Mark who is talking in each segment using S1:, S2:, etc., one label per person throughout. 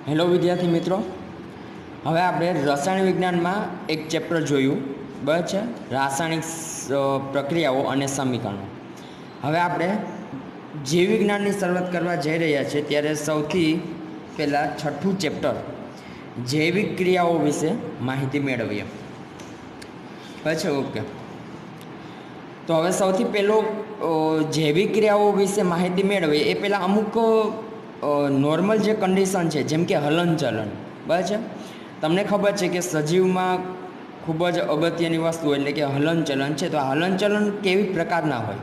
S1: Hello વિદ્યાર્થી મિત્રો, હવે આપણે રસાયણ વિજ્ઞાનમાં એક ચેપ્ટર જોયું, બરાબર છે, રાસાયણિક પ્રક્રિયાઓ અને સમીકરણો. હવે આપણે જીવ વિજ્ઞાનની શરૂઆત કરવા જઈ રહ્યા છીએ ત્યારે સૌથી પહેલાં છઠ્ઠું ચેપ્ટર જૈવિક ક્રિયાઓ વિશે માહિતી મેળવીએ. બરાબર છે, ઓકે. તો હવે સૌથી પહેલો જૈવિક ક્રિયાઓ વિશે માહિતી મેળવીએ એ પહેલાં અમુક નોર્મલ જે કન્ડિશન છે, જેમ કે હલનચલન. બરાબર છે, તમને ખબર છે કે સજીવમાં ખૂબ જ અગત્યની વસ્તુ એટલે કે હલનચલન છે. તો આ હલનચલન કેવી પ્રકારના હોય?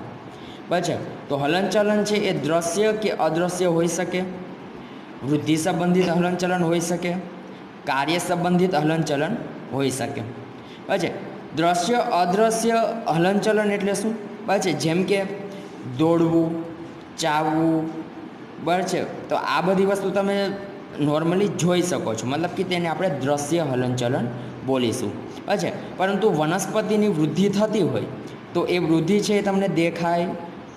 S1: બરાબર છે, તો હલનચલન છે એ દ્રશ્ય કે અદૃશ્ય હોઈ શકે, વૃદ્ધિ સંબંધિત હલનચલન હોઈ શકે, કાર્ય સંબંધિત હલનચલન હોઈ શકે. બરાબર છે, દ્રશ્ય અદૃશ્ય હલનચલન એટલે શું? બરાબર છે, જેમ કે દોડવું, ચાવવું. બરાબર છે, તો આ બધી વસ્તુ તમે નોર્મલી જોઈ શકો છો, મતલબ કે તેને આપણે દ્રશ્ય હલનચલન બોલીશું. બરાબર છે, પરંતુ વનસ્પતિની વૃદ્ધિ થતી હોય તો એ વૃદ્ધિ છે એ તમને દેખાય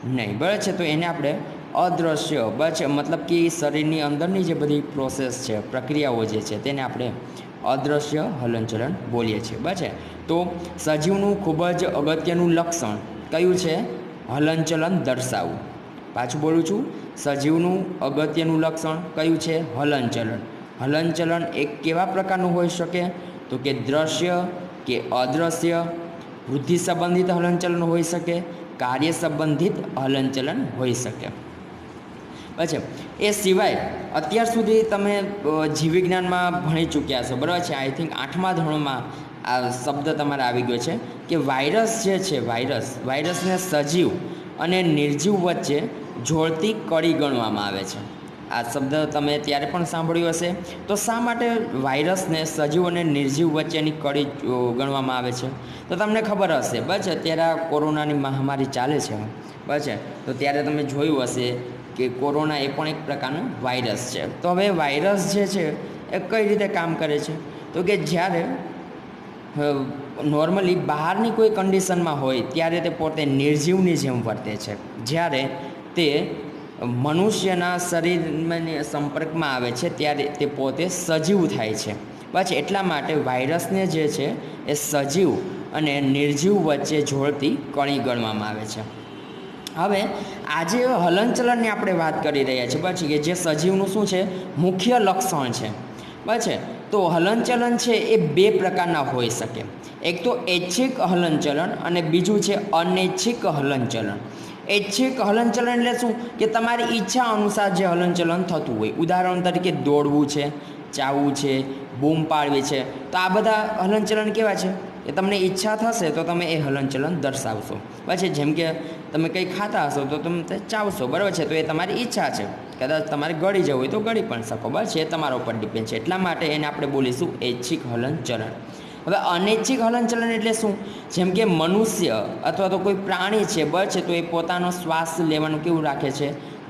S1: નહીં. બરાબર છે, તો એને આપણે અદૃશ્ય, બરાબર છે, મતલબ કે શરીરની અંદરની જે બધી પ્રોસેસ છે, પ્રક્રિયાઓ જે છે તેને આપણે અદૃશ્ય હલનચલન બોલીએ છીએ. બરાબર છે, તો સજીવનું ખૂબ જ અગત્યનું લક્ષણ કયું છે? હલનચલન દર્શાવવું. પાછું બોલું છું, સજીવનું અગત્યનું લક્ષણ કયું છે? હલનચલન. હલનચલન એક કેવા પ્રકારનું હોઈ શકે? તો કે દ્રશ્ય કે અદૃશ્ય, વૃદ્ધિ સંબંધિત હલનચલન હોઈ શકે, કાર્ય સંબંધિત હલનચલન હોઈ શકે. બરાબર છે, એ સિવાય અત્યાર સુધી તમે જીવવિજ્ઞાનમાં ભણી ચૂક્યા છો, બરાબર છે. આઈ થિંક 8મા ધોરણમાં આ શબ્દ તમારે આવી ગયો છે કે વાયરસ જે છે, વાયરસને સજીવ અને નિર્જીવ વચ્ચે જોડતી કડી ગણવામાં આવે છે. આ શબ્દ તમે ત્યારે પણ સાંભળ્યું હશે. તો શા માટે વાયરસને સજીવ અને નિર્જીવ વચ્ચેની કડી ગણવામાં આવે છે? તો તમને ખબર હશે, બરાબર છે, અત્યારે આ કોરોનાની મહામારી ચાલે છે, બરાબર છે, તો ત્યારે તમે જોયું હશે કે કોરોના એ પણ એક પ્રકારનો વાયરસ છે. તો હવે વાયરસ જે છે એ કઈ રીતે કામ કરે છે? તો કે જ્યારે નોર્મલી બહારની કોઈ કન્ડિશનમાં હોય ત્યારે તે પોતે નિર્જીવની જેમ વર્તે છે. જ્યારે તે મનુષ્યના શરીરમાં સંપર્કમાં આવે છે ત્યારે તે પોતે સજીવ થાય છે. બસ એટલા માટે વાયરસને જે છે એ સજીવ અને નિર્જીવ વચ્ચે જોડતી કણી ગણવામાં આવે છે. હવે આજે હલનચલનની આપણે વાત કરી રહ્યા છીએ, પછી કે જે સજીવનું શું છે? મુખ્ય લક્ષણ છે. બરાબર છે, તો હલનચલન છે એ બે પ્રકારના હોઈ શકે. એક તો ઐચ્છિક હલનચલન અને બીજું છે અનૈચ્છિક હલનચલન. ઐચ્છિક હલનચલન એટલે શું? કે તમારી ઈચ્છા અનુસાર જે હલનચલન થતું હોય. ઉદાહરણ તરીકે દોડવું છે, ચાવવું છે, બૂમ પાડવી છે, તો આ બધા હલનચલન કેવા છે? એ તમને ઈચ્છા થશે તો તમે એ હલનચલન દર્શાવશો. પછી જેમ કે તમે કંઈ ખાતા હશો તો તમે તે ચાવશો, બરાબર છે, તો એ તમારી ઈચ્છા છે. કદાચ તમારે ગળી જવું હોય તો ગળી પણ શકો, બરાબર છે, એ તમારા ઉપર ડિપેન્ડ છે. એટલા માટે એને આપણે બોલીશું ઐચ્છિક હલનચલન. હવે અનૈચ્છિક હલનચલન એટલે શું? જેમ કે મનુષ્ય અથવા તો કોઈ પ્રાણી છે, બરાબર છે, તો એ પોતાનો શ્વાસ લેવાનું કેવું રાખે છે?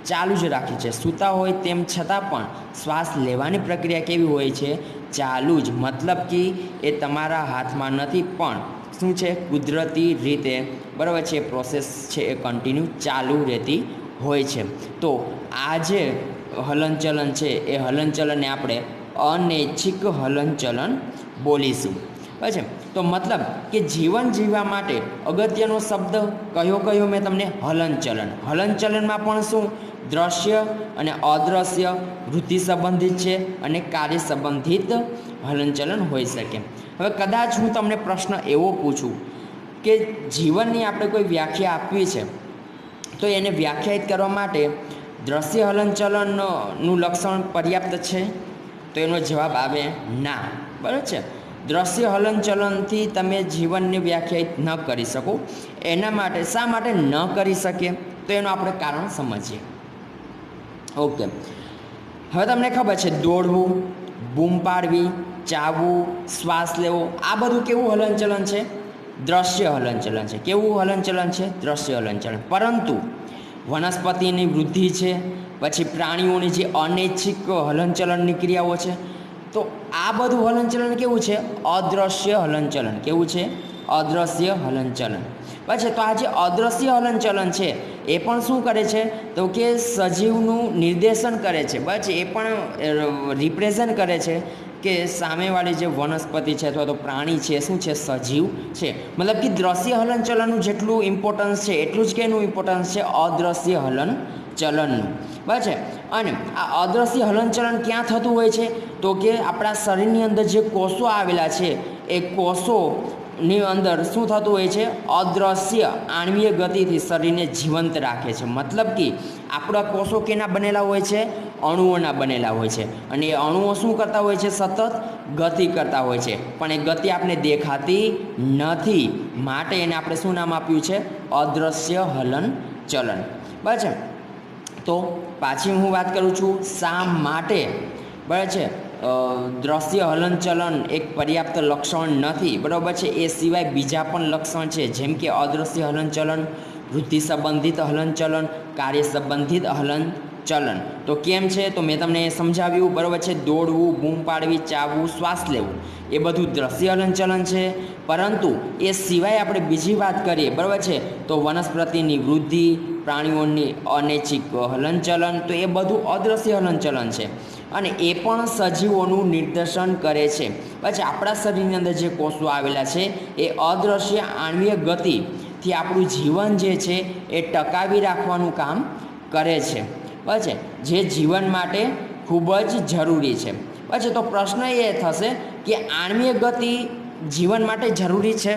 S1: ચાલુ જ રાખે છે. સૂતા હોય તેમ છતાં પણ શ્વાસ લેવાની પ્રક્રિયા કેવી હોય છે? ચાલુ જ. મતલબ કે એ તમારા હાથમાં નથી, પણ શું છે? કુદરતી રીતે, બરાબર છે, પ્રોસેસ છે એ કન્ટિન્યુ ચાલુ રહેતી હોય છે. તો આ જે હલનચલન છે એ હલનચલનને આપણે અનૈચ્છિક હલનચલન બોલીશું. બરાબર છે, તો મતલબ કે જીવન જીવવા માટે અગત્યનો શબ્દ કયો મેં તમને? હલનચલન. હલનચલનમાં પણ શું? દ્રશ્ય અને અદૃશ્ય, વૃદ્ધિ સંબંધિત છે અને કાર્ય સંબંધિત હલનચલન હોઈ શકે. હવે કદાચ હું તમને પ્રશ્ન એવો પૂછું કે જીવનની આપણે કોઈ વ્યાખ્યા આપવી છે, તો એને વ્યાખ્યાયિત કરવા માટે દ્રશ્ય હલનચલનનું લક્ષણ પર્યાપ્ત છે? તો એનો જવાબ આવે ના. બરાબર છે, દ્રશ્ય હલનચલનથી તમે જીવનને વ્યાખ્યાયિત ન કરી શકો. એના માટે શા માટે ન કરી શકીએ? તો એનું આપણે કારણ સમજીએ. ઓકે, હવે તમને ખબર છે દોડવું, બૂમ પાડવી, ચાવવું, શ્વાસ લેવો, આ બધું કેવું હલનચલન છે? દ્રશ્ય હલનચલન છે. કેવું હલનચલન છે? દ્રશ્ય હલનચલન. પરંતુ વનસ્પતિની વૃદ્ધિ છે, પછી પ્રાણીઓની જે અનૈચ્છિક હલનચલનની ક્રિયાઓ છે, તો આ બધું હલનચલન કેવું છે? અદૃશ્ય હલનચલન. કેવું છે? અદૃશ્ય હલનચલન. પછી તો આ જે અદૃશ્ય હલનચલન છે એ પણ શું કરે છે તો કે સજીવનું નિર્દેશન કરે છે, બસ એ પણ રિપ્રેઝન્ટ કરે છે કે સામેવાળી જે વનસ્પતિ છે અથવા તો પ્રાણી છે શું છે, સજીવ છે. મતલબ કે દ્રશ્ય હલનચલનનું જેટલું ઇમ્પોર્ટન્સ છે એટલું જ કેનું ઇમ્પોર્ટન્સ છે, અદ્રશ્ય હલનચલનનું. બરાબર છે. અને આ અદ્રશ્ય હલનચલન ક્યાં થતું હોય છે તો કે આપણા શરીરની અંદર જે કોષો આવેલા છે એ કોષોની અંદર શું થતું હોય છે, અદ્રશ્ય આણ્વીય ગતિથી શરીરને જીવંત રાખે છે. મતલબ કે આપણા કોષો કેના બનેલા હોય છે, અણુઓના બનેલા હોય છે. અને એ અણુઓ શું કરતા હોય છે, સતત ગતિ કરતા હોય છે, પણ એ ગતિ આપણે દેખાતી નથી, માટે એને આપણે શું નામ આપ્યું છે, અદ્રશ્ય હલનચલન. બરાબર છે. તો પાછી હું વાત કરું છું, શા માટે બરાબર છે દ્રશ્ય હલનચલન એક પર્યાપ્ત લક્ષણ નથી, બરાબર છે. એ સિવાય બીજા પણ લક્ષણ છે, જેમ કે અદ્રશ્ય હલનચલન, વૃદ્ધિ સંબંધિત હલનચલન, કાર્ય સંબંધિત હલનચલન. તો કેમ છે તો મેં તમને સમજાવ્યું, બરાબર છે. દોડવું, બૂમ પાડવી, ચાવવું, શ્વાસ લેવું એ બધું દ્રશ્ય હલનચલન છે. પરંતુ એ સિવાય આપણે બીજી વાત કરીએ, બરાબર છે, તો વનસ્પતિની વૃદ્ધિ, પ્રાણીઓની અનૈચ્છિક હલનચલન, તો એ બધું અદ્રશ્ય હલનચલન છે. અને એ પણ સજીવોનું નિર્દેશન કરે છે. પછી આપણા શરીરની અંદર જે કોષો આવેલા છે એ અદ્રશ્ય આણ્વીય ગતિથી આપણું જીવન જે છે એ ટકાવી રાખવાનું કામ કરે છે. બરાબર, જે જીવન માટે ખૂબ જ જરૂરી છે. પછી તો પ્રશ્ન એ થશે કે આણ્વીય ગતિ જીવન માટે જરૂરી છે.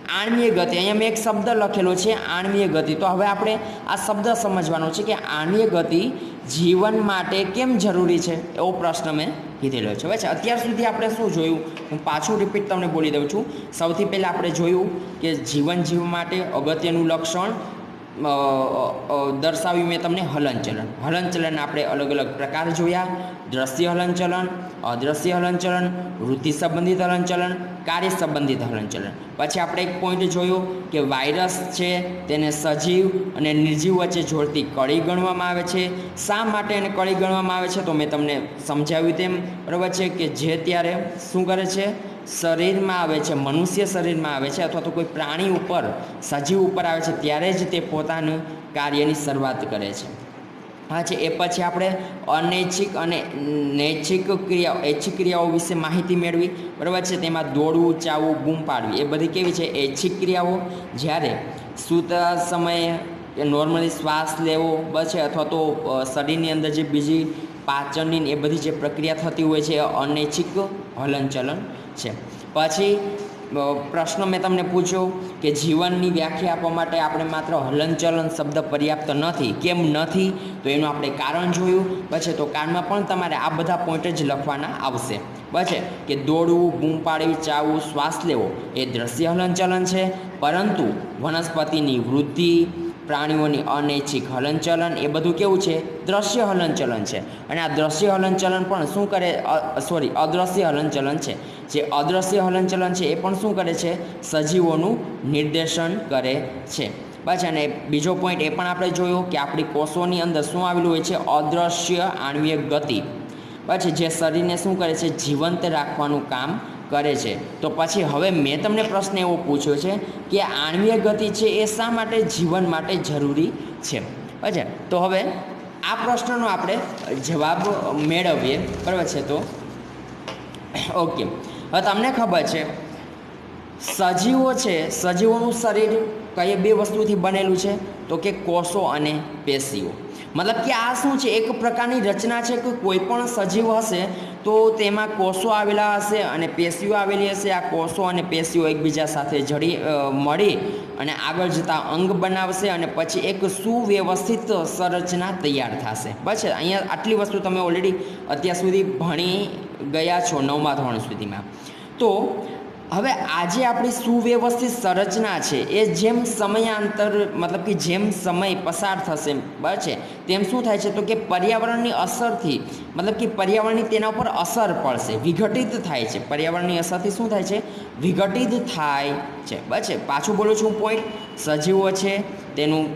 S1: આણ્વીય ગતિ, અહીંયા મેં એક શબ્દ લખેલો છે આણ્વીય ગતિ. તો હવે આપણે આ શબ્દ સમજવાનો છે કે આણ્વીય ગતિ જીવન માટે કેમ જરૂરી છે, એવો પ્રશ્ન મેં કીધેલો છે. બરાબર, અત્યાર સુધી આપણે શું જોયું, હું પાછું રિપીટ તમને બોલી દઉં છું. સૌથી પહેલાં આપણે જોયું કે જીવન જીવવા માટે અગત્યનું લક્ષણ દર્શાવ્યું મેં તમને હલનચલન. હલનચલન આપણે અલગ અલગ પ્રકાર જોયા, દ્રશ્ય હલનચલન, અદ્રશ્ય હલનચલન, વૃદ્ધિ સંબંધિત હલનચલન, કાર્ય સંબંધિત હલનચલન. પછી આપણે એક પોઈન્ટ જોયો કે વાયરસ છે તેને સજીવ અને નિર્જીવ વચ્ચે જોડતી કડી ગણવામાં આવે છે. શા માટે એને કડી ગણવામાં આવે છે તો મેં તમને સમજાવ્યું તેમ, બરાબર છે, કે જે ત્યારે શું કરે છે, શરીરમાં આવે છે, મનુષ્ય શરીરમાં આવે છે અથવા તો કોઈ પ્રાણી ઉપર, સજીવ ઉપર આવે છે ત્યારે જ તે પોતાનું કાર્યની શરૂઆત કરે છે. હા છે. એ પછી આપણે અનૈચ્છિક અને નૈચ્છિક ક્રિયાઓ, ઐચ્છિક ક્રિયાઓ વિશે માહિતી મેળવી, બરાબર છે. તેમાં દોડવું, ચાવવું, બૂમ પાડવી એ બધી કેવી છે, ઐચ્છિક ક્રિયાઓ. જ્યારે સૂતા સમયે નોર્મલી શ્વાસ લેવો, બસ છે, અથવા તો શરીરની અંદર જે બીજી પાચનની એ બધી જે પ્રક્રિયા થતી હોય છે એ અનૈચ્છિક હલનચલન છે. પછી પ્રશ્ન મેં તમને પૂછ્યો કે જીવનની વ્યાખ્યા આપવા માટે આપણે માત્ર હલનચલન શબ્દ પર્યાપ્ત નથી. કેમ નથી તો એનું આપણે કારણ જોયું. પછી તો કારમાં પણ તમારે આ બધા પોઈન્ટ જ લખવાના આવશે. બસ કે દોડવું, બૂમ પાડવી, ચાવવું, શ્વાસ લેવો એ દ્રશ્ય હલનચલન છે, પરંતુ વનસ્પતિની વૃદ્ધિ, પ્રાણીઓની અનૈચ્છિક હલનચલન એ બધું કેવું છે, દ્રશ્ય હલનચલન છે. અને આ દ્રશ્ય હલનચલન પણ શું કરે, અદ્રશ્ય હલનચલન છે. જે અદ્રશ્ય હલનચલન છે એ પણ શું કરે છે, સજીવોનું નિર્દેશન કરે છે. બસ, અને બીજો પોઈન્ટ એ પણ આપણે જોયો કે આપણી કોષોની અંદર શું આવેલું હોય છે, અદ્રશ્ય આણ્વીય ગતિ. પછી જે શરીરને શું કરે છે, જીવંત રાખવાનું કામ કરે છે. તો પછી હવે મેં તમને પ્રશ્ન એવો પૂછ્યો છે કે આણ્વીય ગતિ છે એ શા માટે જીવન માટે જરૂરી છે. બરાબર, તો હવે આ પ્રશ્નનો આપણે જવાબ મેળવીએ, બરાબર છે. તો ઓકે, હવે તમને ખબર છે સજીવો છે, સજીવોનું શરીર કઈ બે વસ્તુથી બનેલું છે તો કે કોષો અને પેશીઓ. મતલબ કે આ શું છે, એક પ્રકારની રચના છે કે કોઈ પણ સજીવ હશે તો તેમાં કોષો આવેલા હશે અને પેશીઓ આવેલી હશે. આ કોષો અને પેશીઓ એકબીજા સાથે મળી અને આગળ જતાં અંગ બનાવશે અને પછી એક સુવ્યવસ્થિત સંરચના તૈયાર થશે. બસ, અહીંયા આટલી વસ્તુ તમે ઓલરેડી અત્યાર સુધી ભણી ગયા છો 9મા ધોરણ સુધીમાં. તો હવે આજે આપણી સુવ્યવસ્થિત સંરચના છે એ જેમ સમયાંતર, મતલબ કે જેમ સમય પસાર થશે, બરાબર છે, તેમ શું થાય છે તો કે પર્યાવરણની અસરથી, મતલબ કે પર્યાવરણની તેના ઉપર અસર પડશે, વિઘટિત થાય છે. પર્યાવરણની અસરથી શું થાય છે, વિઘટિત થાય છે. બરાબર છે. પાછું બોલું છું પોઈન્ટ, સજીવો છે તેનું,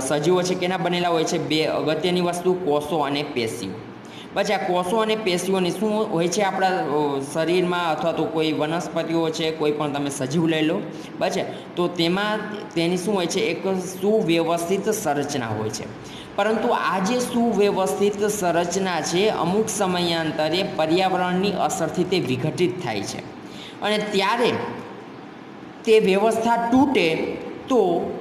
S1: સજીવો છે કેના બનેલા હોય છે, બે અગત્યની વસ્તુ, કોષો અને પેશીઓ. પછી આ કોષો અને પેશીઓની શું હોય છે આપણા શરીરમાં, અથવા તો કોઈ વનસ્પતિઓ છે, કોઈ પણ તમે સજીવ લઈ લો, બરાબર છે, તો તેમાં તેની શું હોય છે, એક સુવ્યવસ્થિત સંરચના હોય છે. પરંતુ આ જે સુવ્યવસ્થિત સંરચના છે અમુક સમયાંતરે પર્યાવરણની અસરથી તે વિઘટિત થાય છે, અને ત્યારે તે વ્યવસ્થા તૂટે તો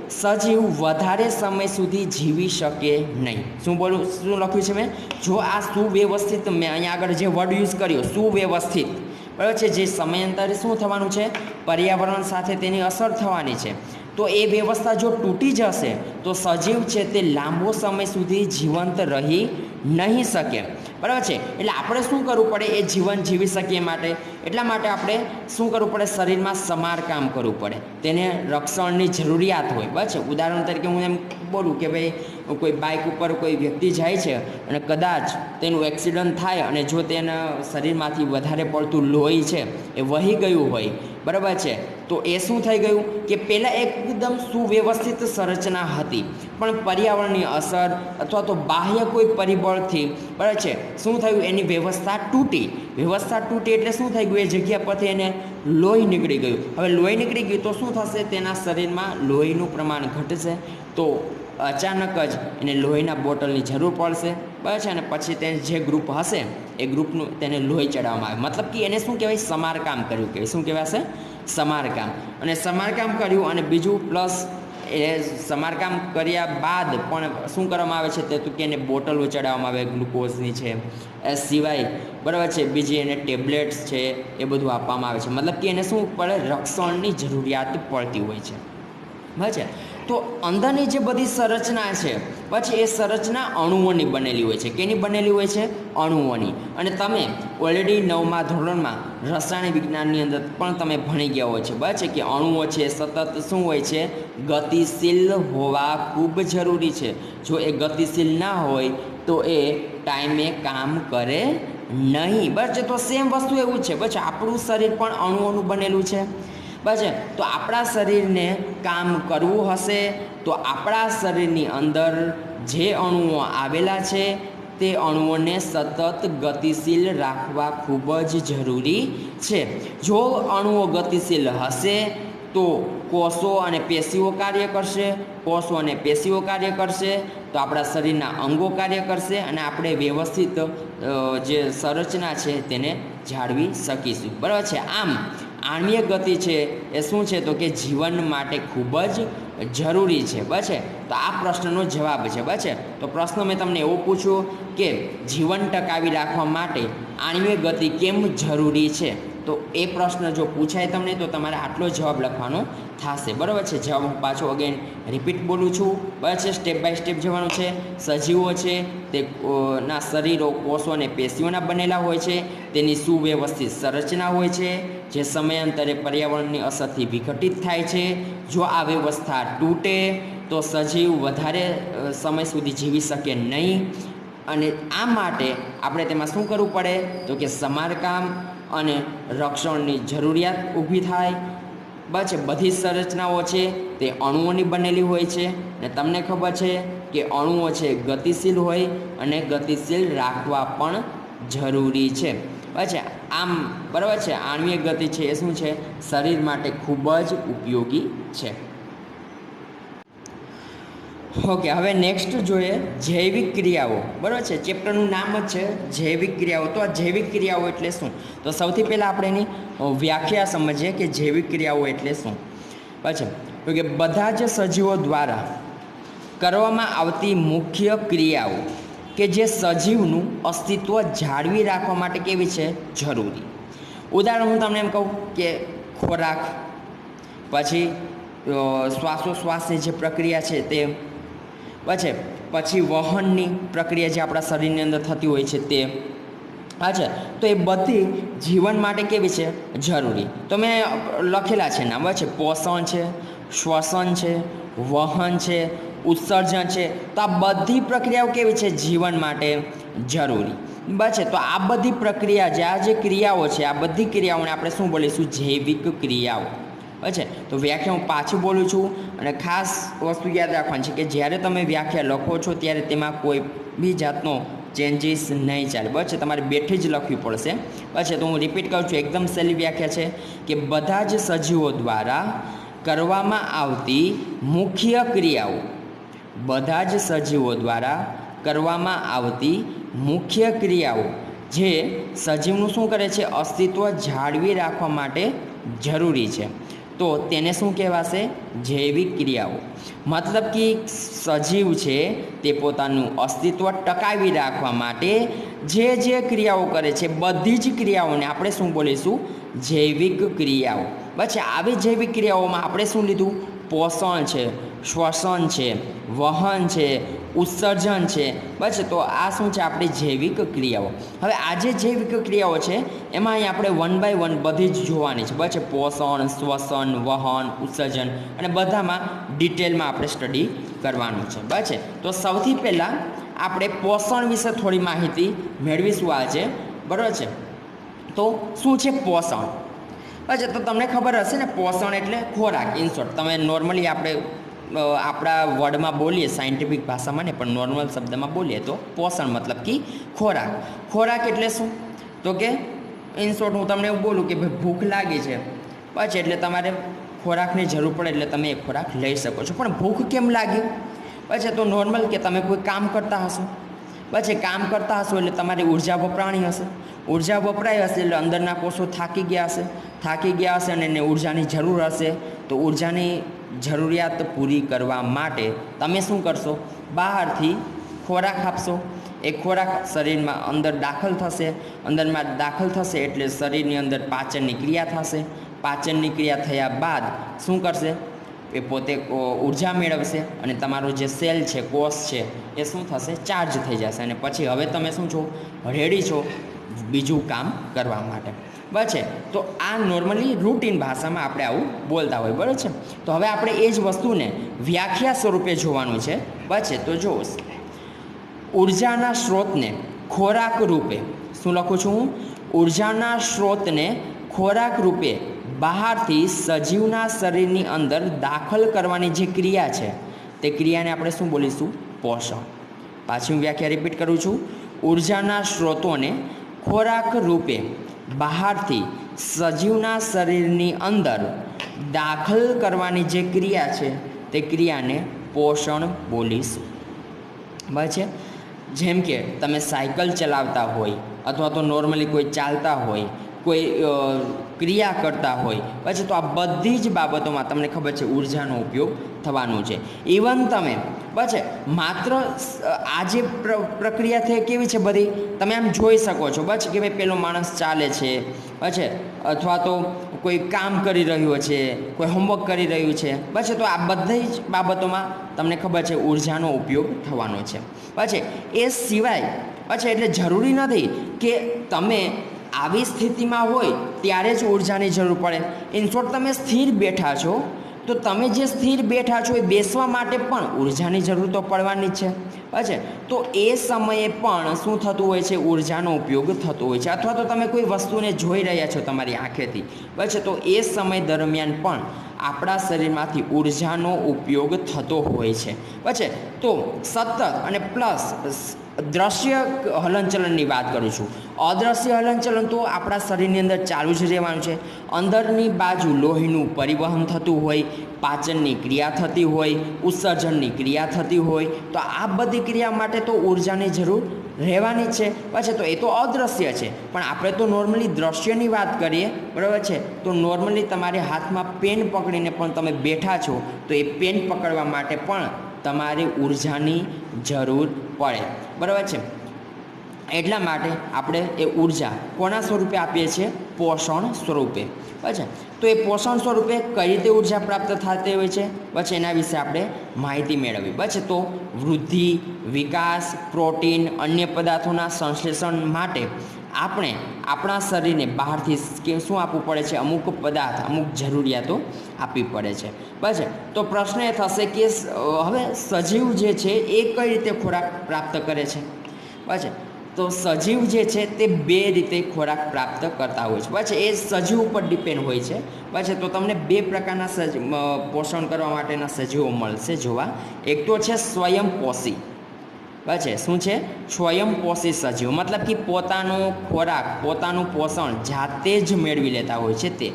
S1: સજીવ વધારે સમય સુધી જીવી શકે નહીં. શું લખ્યું છે મેં? જો આ સુવ્યવસ્થિત, મેં અહીંયા આગળ જે વર્ડ યુઝ કર્યો સુવ્યવસ્થિત, બરાબર છે, જે સમયાંતરે શું થવાનું છે, પર્યાવરણ સાથે તેની અસર થવાની છે, તો એ વ્યવસ્થા જો તૂટી જશે તો સજીવ છે તે લાંબો સમય સુધી જીવંત રહી નહીં શકે, બરાબર છે. એટલે આપણે શું કરવું પડે એ જીવન જીવી શકીએ માટે, એટલા માટે આપણે શું કરવું પડે, શરીરમાં સમારકામ કરવું પડે, તેને રક્ષણની જરૂરિયાત હોય, બરાબર છે. ઉદાહરણ તરીકે હું એમ બોલું કે ભાઈ કોઈ બાઇક ઉપર કોઈ વ્યક્તિ જાય છે અને કદાચ તેનું એક્સિડન્ટ થાય અને જો તેના શરીરમાંથી વધારે પડતું લોહી છે એ વહી ગયું હોય, બરાબર છે, તો એ શું થઈ ગયું કે પહેલાં એકદમ સુવ્યવસ્થિત સંરચના હતી, પણ પર્યાવરણની અસર અથવા તો બાહ્ય કોઈ પરિબળથી, બરાબર છે, શું થયું, એની વ્યવસ્થા તૂટી એટલે શું થઈ ગયું, એ જગ્યા પરથી એને લોહી નીકળી ગયું. હવે લોહી નીકળી ગયું તો શું થશે, તેના શરીરમાં લોહીનું પ્રમાણ ઘટશે, તો અચાનક જ એને લોહીના બોટલની જરૂર પડશે, બરાબર છે, અને પછી તેને જે ગ્રુપ હશે એ ગ્રુપનું તેને લોહી ચડાવવામાં આવે, મતલબ કે એને શું કહેવાય, સમારકામ કર્યું કહેવાય. શું કહેવાશે? સમારકામ. અને સમારકામ કર્યું, અને બીજું પ્લસ એ સમારકામ કર્યા બાદ પણ શું કરવામાં આવે છે તે કે એને બોટલો ચડાવવામાં આવે ગ્લુકોઝની છે, એ સિવાય, બરાબર છે, બીજી એને ટેબ્લેટ્સ છે એ બધું આપવામાં આવે છે, મતલબ કે એને શું પડે, રક્ષણની જરૂરિયાત પડતી હોય છે, બરાબર છે. તો અંદરની જે બધી સંરચના છે પછી એ સંરચના અણુઓની બનેલી હોય છે. કેની બનેલી હોય છે? અણુઓની. અને તમે ઓલરેડી 9મા ધોરણમાં રસાયણ વિજ્ઞાનની અંદર પણ તમે ભણી ગયા હોય છે, બરાબર છે, કે અણુઓ છે સતત શું હોય છે, ગતિશીલ હોવા ખૂબ જરૂરી છે. જો એ ગતિશીલ ના હોય તો એ ટાઈમે કામ કરે નહીં, બરાબર છે. તો સેમ વસ્તુ એવું છે, બરાબર છે, આપણું શરીર પણ અણુઓનું બનેલું છે, બરાબર છે. તો આપણા શરીરને કામ કરવું હશે તો આપણા શરીરની અંદર જે અણુઓ આવેલા છે તે અણુઓને સતત ગતિશીલ રાખવા ખૂબ જ જરૂરી છે. જો અણુઓ ગતિશીલ હશે તો કોષો અને પેશીઓ કાર્ય કરશે, કોષો અને પેશીઓ કાર્ય કરશે તો આપણા શરીરના અંગો કાર્ય કરશે, અને આપણે વ્યવસ્થિત જે સંરચના છે તેને જાળવી શકીશું, બરાબર છે. આમ આણ્વીય ગતિ છે એ શું છે તો કે જીવન માટે ખૂબ જ જરૂરી છે, બરાબર છે. તો આ પ્રશ્નનો જવાબ છે, બરાબર છે. તો પ્રશ્ન મેં તમને એવો પૂછ્યો કે જીવન ટકાવી રાખવા માટે આણ્વીય ગતિ કેમ જરૂરી છે, તો એ પ્રશ્ન જો પૂછાય તમને તો તમારે આટલો જવાબ લખવાનો થશે, બરાબર છે. જવાબ હું પાછો અગેન રિપીટ બોલું છું, બરાબર છે, સ્ટેપ બાય સ્ટેપ જવાનું છે. સજીવો છે તે ના શરીરો કોષો અને પેશીઓના બનેલા હોય છે, તેની સુવ્યવસ્થિત સંરચના હોય છે જે સમયાંતરે પર્યાવરણની અસરથી વિઘટિત થાય છે. જો આ વ્યવસ્થા તૂટે તો સજીવ વધારે સમય સુધી જીવી શકે નહીં, અને આ માટે આપણે તેમાં શું કરવું પડે તો કે સમારકામ અને રક્ષણની જરૂરિયાત ઊભી થાય, બરાબર છે. બધી સંરચનાઓ છે તે અણુઓની બનેલી હોય છે, અને તમને ખબર છે કે અણુઓ છે ગતિશીલ હોય અને ગતિશીલ રાખવા પણ જરૂરી છે, બરાબર છે. આમ બરાબર છે, આણ્વીય ગતિ છે એ શું છે, શરીર માટે ખૂબ જ ઉપયોગી છે. ઓકે, હવે નેક્સ્ટ જોઈએ જૈવિક ક્રિયાઓ, બરાબર છે. ચેપ્ટરનું નામ જ છે જૈવિક ક્રિયાઓ. તો આ જૈવિક ક્રિયાઓ એટલે શું? તો સૌથી પહેલાં આપણે એની વ્યાખ્યા સમજીએ કે જૈવિક ક્રિયાઓ એટલે શું, બરાબર છે. તો કે બધા જ સજીવો દ્વારા કરવામાં આવતી મુખ્ય ક્રિયાઓ કે જે સજીવનું અસ્તિત્વ જાળવી રાખવા માટે કેવી છે, જરૂરી. ઉદાહરણ હું તમને એમ કહું કે ખોરાક, પછી શ્વાસોશ્વાસની જે પ્રક્રિયા છે તે, પછી વહનની પ્રક્રિયા જે આપણા શરીરની અંદર થતી હોય છે તે, છે. તો એ બધી જીવન માટે કેવી છે, જરૂરી. તો મેં લખેલા છે નામ, બરાબર છે. પોષણ છે, શ્વસન છે, વહન છે, ઉત્સર્જન છે. તો આ બધી પ્રક્રિયાઓ કેવી છે, જીવન માટે જરૂરી, બરાબર છે. તો આ બધી પ્રક્રિયા જે ક્રિયાઓ છે આ બધી ક્રિયાઓને આપણે શું બોલીશું, જૈવિક ક્રિયાઓ, બરાબર. તો વ્યાખ્યા હું પાછું બોલું છું અને ખાસ વસ્તુ યાદ રાખવાની છે કે જ્યારે તમે વ્યાખ્યા લખો છો ત્યારે તેમાં કોઈ બી જાતનો ચેન્જીસ નહીં ચાલે. બરાબર. તમારે બેઠી જ લખવી પડશે. બરાબર. તો હું રિપીટ કરું છું, એકદમ સહેલી વ્યાખ્યા છે કે બધા જ સજીવો દ્વારા કરવામાં આવતી મુખ્ય ક્રિયાઓ, બધા જ સજીવો દ્વારા કરવામાં આવતી મુખ્ય ક્રિયાઓ જે સજીવનું શું કરે છે, અસ્તિત્વ જાળવી રાખવા માટે જરૂરી છે, તો તેને શું કહેવાશે, જૈવિક ક્રિયાઓ. મતલબ કે સજીવ છે તે પોતાનું અસ્તિત્વ ટકાવી રાખવા માટે જે ક્રિયાઓ કરે છે બધી જ ક્રિયાઓને આપણે શું બોલીશું, જૈવિક ક્રિયાઓ. બસ આવી જૈવિક ક્રિયાઓમાં આપણે શું લીધું, પોષણ છે, શ્વસન છે, વહન છે, ઉત્સર્જન છે. બસ તો આ શું છે, આપણી જૈવિક ક્રિયાઓ. હવે આ જે જૈવિક ક્રિયાઓ છે એમાં અહીં આપણે 1 બાય 1 બધી જ જોવાની છે. બસ પોષણ, શ્વસન, વહન, ઉત્સર્જન અને બધામાં ડિટેલમાં આપણે સ્ટડી કરવાનું છે. બસ તો સૌથી પહેલાં આપણે પોષણ વિશે થોડી માહિતી મેળવીશું આજે. બરાબર છે. તો શું છે પોષણ? બસ તો તમને ખબર હશે ને, પોષણ એટલે ખોરાક. ઇન શોર્ટ તમે નોર્મલી આપણે આપણા વર્ડમાં બોલીએ, સાયન્ટિફિક ભાષામાં ને પણ નોર્મલ શબ્દમાં બોલીએ તો પોષણ મતલબ કે ખોરાક. ખોરાક એટલે શું, તો કે ઇન શોર્ટ હું તમને એવું બોલું કે ભાઈ ભૂખ લાગી છે, પછી એટલે તમારે ખોરાકની જરૂર પડે એટલે તમે એ ખોરાક લઈ શકો છો. પણ ભૂખ કેમ લાગી? પછી તો નોર્મલ કે તમે કોઈ કામ કરતા હશો, પછી કામ કરતા હશો એટલે તમારી ઉર્જા વપરાણી હશે, ઉર્જા વપરાઈ હશે એટલે અંદરના કોષો થાકી ગયા હશે અને એને ઉર્જાની જરૂર હશે. તો ઉર્જાની જરૂરિયાત પૂરી કરવા માટે તમે શું કરશો, બહારથી ખોરાક આપશો. એ ખોરાક શરીરમાં અંદર દાખલ થશે એટલે શરીરની અંદર પાચનની ક્રિયા થશે. પાચનની ક્રિયા થયા બાદ શું કરશે, એ પોતે ઉર્જા મેળવશે અને તમારો જે સેલ છે, કોષ છે, એ શું થશે, ચાર્જ થઈ જશે અને પછી હવે તમે શું છો, રેડી છો બીજું કામ કરવા માટે. બરાબર છે. તો આ નોર્મલી રૂટીન ભાષામાં આપણે આવું બોલતા હોય. બરાબર છે. તો હવે આપણે એ જ વસ્તુને વ્યાખ્યા સ્વરૂપે જોવાનું છે. બરાબર છે. તો જો ઉર્જાના સ્ત્રોતને ખોરાક રૂપે, શું લખું છું હું, ઉર્જાના સ્ત્રોતને ખોરાક રૂપે બહારથી સજીવના શરીરની અંદર દાખલ કરવાની જે ક્રિયા છે તે ક્રિયાને આપણે શું બોલીશું, પોષણ. પાછી હું વ્યાખ્યા રિપીટ કરું છું, ઉર્જાના સ્ત્રોતોને ખોરાક રૂપે બહારથી સજીવના શરીરની અંદર દાખલ કરવાની જે ક્રિયા છે તે ક્રિયાને પોષણ બોલીશું. બરાબર છે. જેમ કે તમે સાયકલ ચલાવતા હોય અથવા તો નોર્મલી કોઈ ચાલતા હોય, કોઈ ક્રિયા કરતા હોય, પછી તો આ બધી જ બાબતોમાં તમને ખબર છે ઉર્જાનો ઉપયોગ થવાનો છે. ઇવન તમે પછી માત્ર આ જે પ્રક્રિયા થઈ કેવી છે બધી તમે આમ જોઈ શકો છો. બસ કે ભાઈ પેલો માણસ ચાલે છે, પછી અથવા તો કોઈ કામ કરી રહ્યો છે, કોઈ હોમવર્ક કરી રહ્યું છે. બસ તો આ બધી જ બાબતોમાં તમને ખબર છે ઉર્જાનો ઉપયોગ થવાનો છે. પછી એ સિવાય પછી એટલે જરૂરી નથી કે તમે આવી સ્થિતિમાં હોય ત્યારે જ ઉર્જાની જરૂર પડે. ઇન શોર્ટ તમે સ્થિર બેઠા છો તો તમે જે સ્થિર બેઠા છો એ બેસવા માટે પણ ઉર્જાની જરૂર તો પડવાની જ છે. બરાબર. તો એ સમયે પણ શું થતું હોય છે, ઉર્જાનો ઉપયોગ થતો હોય છે. અથવા તો તમે કોઈ વસ્તુને જોઈ રહ્યા છો તમારી આંખેથી, બરાબર, તો એ સમય દરમિયાન પણ આપણા શરીરમાંથી ઉર્જાનો ઉપયોગ થતો હોય છે. બરાબર. તો સતત અને પ્લસ દ્રશ્ય હલનચલનની વાત કરું છું. અદ્રશ્ય હલનચલન તો આપણા શરીરની અંદર ચાલુ જ રહેવાનું છે. અંદરની બાજુ લોહીનું પરિવહન થતું હોય, પાચનની ક્રિયા થતી હોય, ઉત્સર્જનની ક્રિયા થતી હોય, તો આ બધી ક્રિયા માટે તો ઉર્જાની જરૂર રહેવાની જ છે. પછી તો એ તો અદ્રશ્ય છે, પણ આપણે તો નોર્મલી દ્રશ્યની વાત કરીએ. બરાબર છે. તો નોર્મલી તમારે હાથમાં પેન પકડીને પણ તમે બેઠા છો તો એ પેન પકડવા માટે પણ તમારે ઉર્જાની જરૂર પડે. બરાબર છે. એટલા માટે આપણે એ ઉર્જા કોના સ્વરૂપે આપીએ છીએ, પોષણ સ્વરૂપે. બરાબર. તો એ પોષણ સ્વરૂપે કઈ રીતે ઉર્જા પ્રાપ્ત થતી હોય છે, પછી એના વિશે આપણે માહિતી મેળવી. બરાબર. તો વૃદ્ધિ, વિકાસ, પ્રોટીન, અન્ય પદાર્થોના સંશ્લેષણ માટે આપણે આપણા શરીરને બહારથી શું આપવું પડે છે, અમુક પદાર્થ, અમુક જરૂરિયાતો આપવી પડે છે. બરાબર. તો પ્રશ્ન એ થશે કે હવે સજીવ જે છે એ કઈ રીતે ખોરાક પ્રાપ્ત કરે છે. બરાબર. તો સજીવ જે છે તે બે રીતે ખોરાક પ્રાપ્ત કરતા હોય છે, પછી એ સજીવ ઉપર ડિપેન્ડ હોય છે. પછી તો તમને બે પ્રકારના પોષણ કરવા માટેના સજીવો મળશે જોવા. એક તો છે સ્વયંપોષી. પછી શું છે? સ્વયંપોષી સજીવ, મતલબ કે પોતાનો ખોરાક, પોતાનું પોષણ જાતે જ મેળવી લેતા હોય છે તે.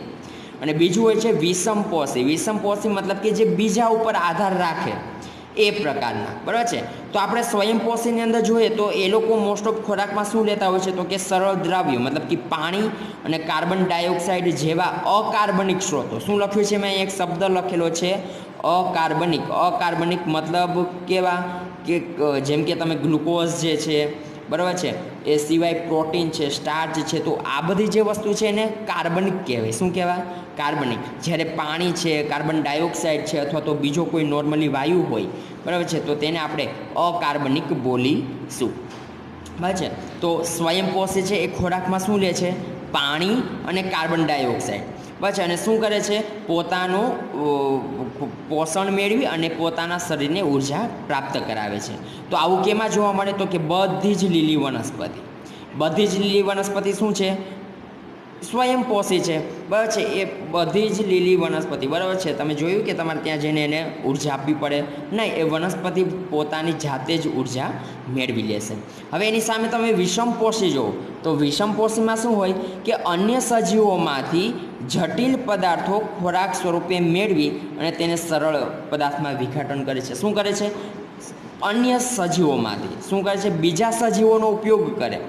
S1: અને બીજું હોય છે વિષમપોષી. વિષમપોષી મતલબ કે જે બીજા ઉપર આધાર રાખે એ પ્રકારના, બરાબર છે. તો આપણે સ્વયંપોષીની અંદર જોઈએ તો એ લોકો મોસ્ટ ઓફ ખોરાકમાં શું લેતા હોય છે? તો કે સરળ દ્રવ્યો, મતલબ કે પાણી અને કાર્બન ડાયોક્સાઇડ જેવા અકાર્બનિક સ્ત્રોતો. શું લખ્યું છે? મેં એક શબ્દ લખેલો છે અકાર્બનિક. અકાર્બનિક મતલબ કેવા? કે જેમ કે તમે ગ્લુકોઝ જે છે, બરાબર છે, એ સિવાય પ્રોટીન છે, સ્ટાર્ચ છે, તો આ બધી જે વસ્તુ છે એને કાર્બનિક કહેવાય. શું કહેવાય? કાર્બનિક. જ્યારે પાણી છે, કાર્બન ડાયોક્સાઇડ છે, અથવા તો બીજો કોઈ નોર્મલી વાયુ હોય, બરાબર છે, તો તેને આપણે અકાર્બનિક બોલીશું. બરાબર છે. તો સ્વયંપોષી છે એ ખોરાકમાં શું લે છે? પાણી અને કાર્બન ડાયોક્સાઇડ. બસ. અને શું કરે છે? પોતાનું પોષણ મેળવી અને પોતાના શરીરને ઉર્જા પ્રાપ્ત કરાવે છે. તો આવું કેમાં જોવા મળે? તો કે બધી જ લીલી વનસ્પતિ. બધી જ લીલી વનસ્પતિ શું છે? સ્વયંપોષી છે, બરાબર છે. એ બધી જ લીલી વનસ્પતિ, બરાબર છે. તમે જોયું કે તમારે ત્યાં જઈને એને ઉર્જા આપવી પડે નહીં, એ વનસ્પતિ પોતાની જાતે જ ઉર્જા મેળવી લેશે. હવે એની સામે તમે વિષમપોષી જુઓ તો વિષમપોષીમાં શું હોય? કે અન્ય સજીવોમાંથી જટિલ પદાર્થો ખોરાક સ્વરૂપે મેળવી અને તેને સરળ પદાર્થમાં વિઘટન કરે છે. શું કરે છે? અન્ય સજીવોમાંથી શું કરે છે? બીજા સજીવોનો ઉપયોગ કરે